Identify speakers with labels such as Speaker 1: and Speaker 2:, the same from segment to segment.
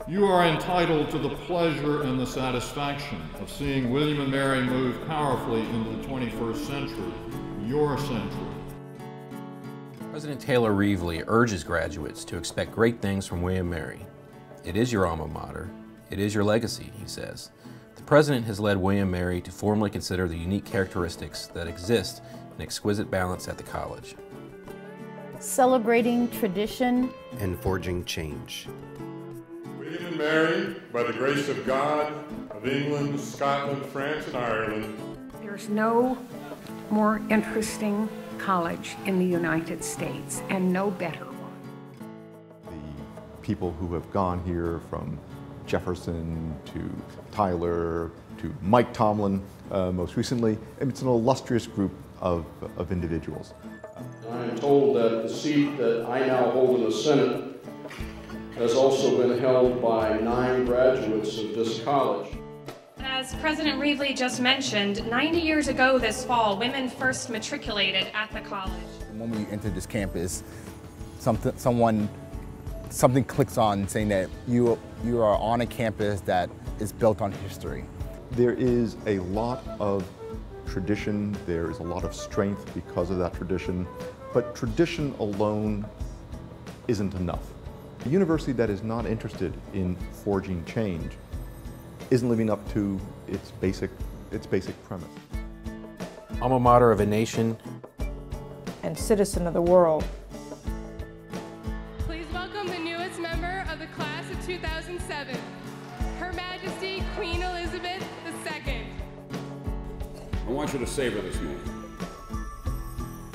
Speaker 1: You are entitled to the pleasure and the satisfaction of seeing William and Mary move powerfully into the 21st century, your century.
Speaker 2: President Taylor Reevely urges graduates to expect great things from William & Mary. It is your alma mater. It is your legacy, he says. The President has led William & Mary to formally consider the unique characteristics that exist in exquisite balance at the college.
Speaker 3: Celebrating tradition
Speaker 4: and forging change.
Speaker 1: William and Mary, by the grace of God, of England, Scotland, France, and Ireland.
Speaker 5: There's no more interesting college in the United States, and no better one.
Speaker 6: The people who have gone here, from Jefferson to Tyler to Mike Tomlin most recently, it's an illustrious group of individuals.
Speaker 7: I am told that the seat that I now hold in the Senate has also been held by 9 graduates of this college.
Speaker 8: As President Reevely just mentioned, 90 years ago this fall, women first matriculated at the college.
Speaker 9: When we entered this campus, something clicks on saying that you are on a campus that is built on history.
Speaker 6: There is a lot of tradition, there is a lot of strength because of that tradition, but tradition alone isn't enough. A university that is not interested in forging change isn't living up to its basic premise.
Speaker 2: Alma mater of a nation
Speaker 3: and citizen of the world.
Speaker 10: Please welcome the newest member of the class of 2007, Her Majesty Queen Elizabeth II.
Speaker 11: I want you to savor this moment.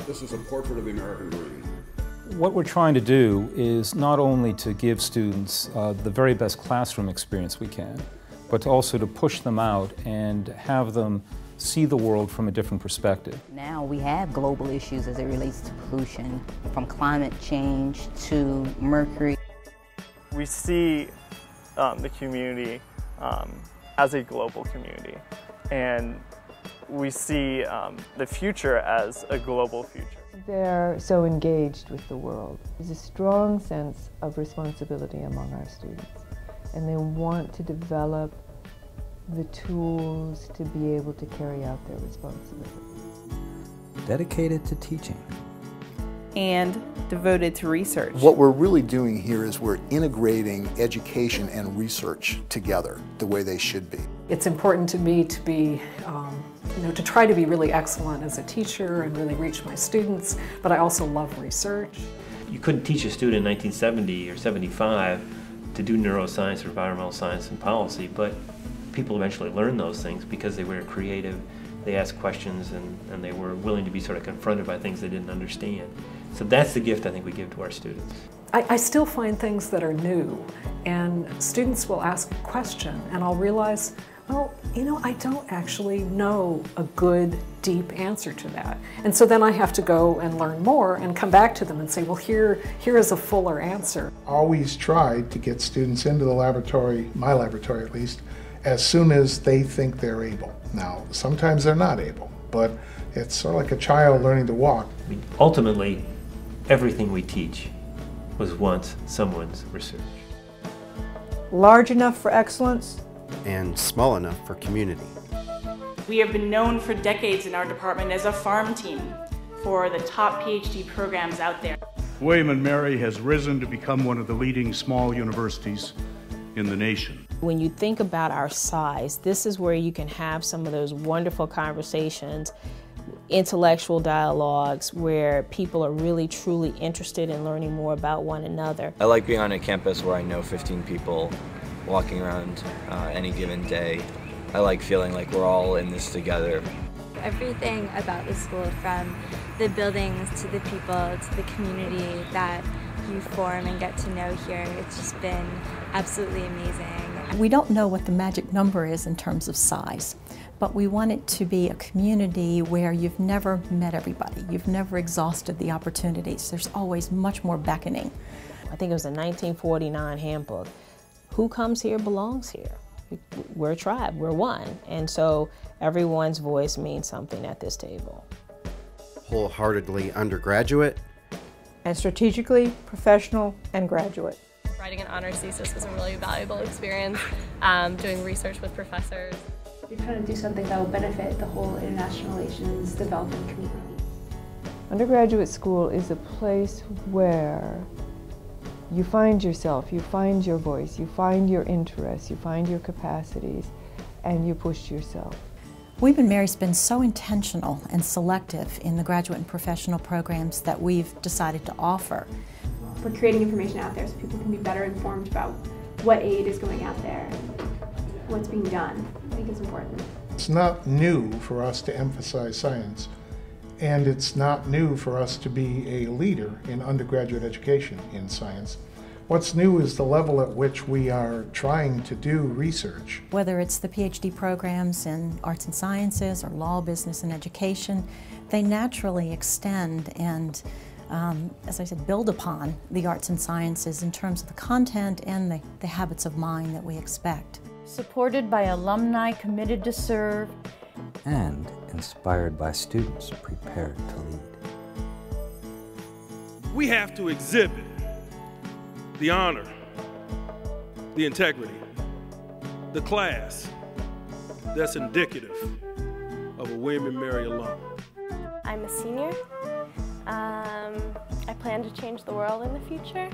Speaker 11: This is a portrait of the American dream.
Speaker 12: What we're trying to do is not only to give students the very best classroom experience we can, but also to push them out and have them see the world from a different perspective.
Speaker 13: Now we have global issues as it relates to pollution, from climate change to mercury.
Speaker 14: We see the community as a global community, and we see the future as a global future.
Speaker 15: They're so engaged with the world. There's a strong sense of responsibility among our students, and they want to develop the tools to be able to carry out their responsibilities.
Speaker 16: Dedicated to teaching.
Speaker 17: And devoted to research.
Speaker 18: What we're really doing here is we're integrating education and research together the way they should be.
Speaker 19: It's important to me to be, to try to be really excellent as a teacher and really reach my students, but I also love research.
Speaker 20: You couldn't teach a student in 1970 or 75 to do neuroscience or environmental science and policy, but people eventually learned those things because they were creative, they asked questions, and they were willing to be sort of confronted by things they didn't understand. So that's the gift I think we give to our students.
Speaker 19: I still find things that are new, and students will ask a question, and I'll realize, well, I don't actually know a good, deep answer to that. And so then I have to go and learn more and come back to them and say, well, here is a fuller answer.
Speaker 5: Always tried to get students into the laboratory, my laboratory at least, as soon as they think they're able. Now, sometimes they're not able, but it's sort of like a child learning to walk.
Speaker 20: Ultimately, everything we teach was once someone's research.
Speaker 3: Large enough for excellence
Speaker 4: and small enough for community.
Speaker 17: We have been known for decades in our department as a farm team for the top PhD programs out there.
Speaker 3: William & Mary has risen to become one of the leading small universities in the nation.
Speaker 15: When you think about our size, this is where you can have some of those wonderful conversations, intellectual dialogues where people are really truly interested in learning more about one another.
Speaker 2: I like being on a campus where I know 15 people walking around any given day. I like feeling like we're all in this together.
Speaker 7: Everything about the school, from the buildings to the people to the community that you form and get to know here, it's just been absolutely amazing.
Speaker 13: We don't know what the magic number is in terms of size, but we want it to be a community where you've never met everybody, you've never exhausted the opportunities. There's always much more beckoning.
Speaker 15: I think it was a 1949 handbook. Who comes here belongs here. We're a tribe, we're one, and so everyone's voice means something at this table.
Speaker 4: Wholeheartedly undergraduate.
Speaker 3: And strategically professional and graduate.
Speaker 21: Writing an honors thesis was a really valuable experience, doing research with professors.
Speaker 22: You're trying to do something that will benefit the whole international relations development community.
Speaker 15: Undergraduate school is a place where you find yourself, you find your voice, you find your interests, you find your capacities, and you push yourself.
Speaker 13: William & Mary's been so intentional and selective in the graduate and professional programs that we've decided to offer.
Speaker 22: We're creating information out there so people can be better informed about what aid is going out there and what's being done. I think it's important.
Speaker 5: It's not new for us to emphasize science, and it's not new for us to be a leader in undergraduate education in science. What's new is the level at which we are trying to do research.
Speaker 13: Whether it's the PhD programs in arts and sciences or law, business, and education, they naturally extend and, as I said, build upon the arts and sciences in terms of the content and the habits of mind that we expect.
Speaker 23: Supported by alumni committed to serve,
Speaker 16: and inspired by students prepared to lead.
Speaker 24: We have to exhibit the honor, the integrity, the class that's indicative of a William & Mary alum.
Speaker 7: I'm a senior. I plan to change the world in the future.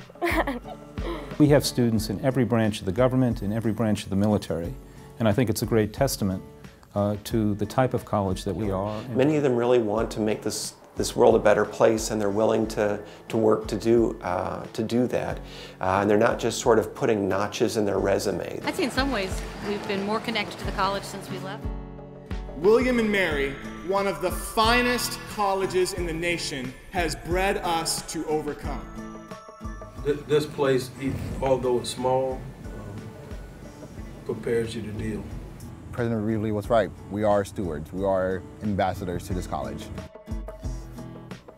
Speaker 12: We have students in every branch of the government, in every branch of the military, and I think it's a great testament to the type of college that we are.
Speaker 25: Many of them really want to make this world a better place, and they're willing to work to do that. And they're not just sort of putting notches in their resume.
Speaker 26: I'd say in some ways we've been more connected to the college since we left.
Speaker 27: William & Mary, one of the finest colleges in the nation, has bred us to overcome.
Speaker 24: This place, although it's small, prepares you to deal.
Speaker 9: President Reevely was right. We are stewards. We are ambassadors to this college.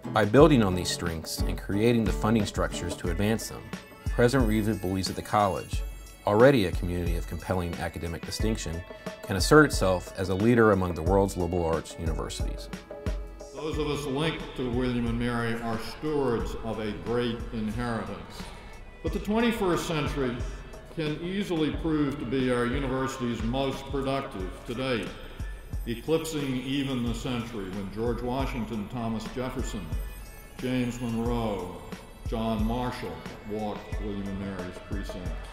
Speaker 2: By building on these strengths and creating the funding structures to advance them, President Reevely believes that the college, already a community of compelling academic distinction, can assert itself as a leader among the world's liberal arts universities.
Speaker 1: Those of us linked to William & Mary are stewards of a great inheritance. But the 21st century can easily prove to be our university's most productive to date, eclipsing even the century when George Washington, Thomas Jefferson, James Monroe, John Marshall walked William & Mary's precincts.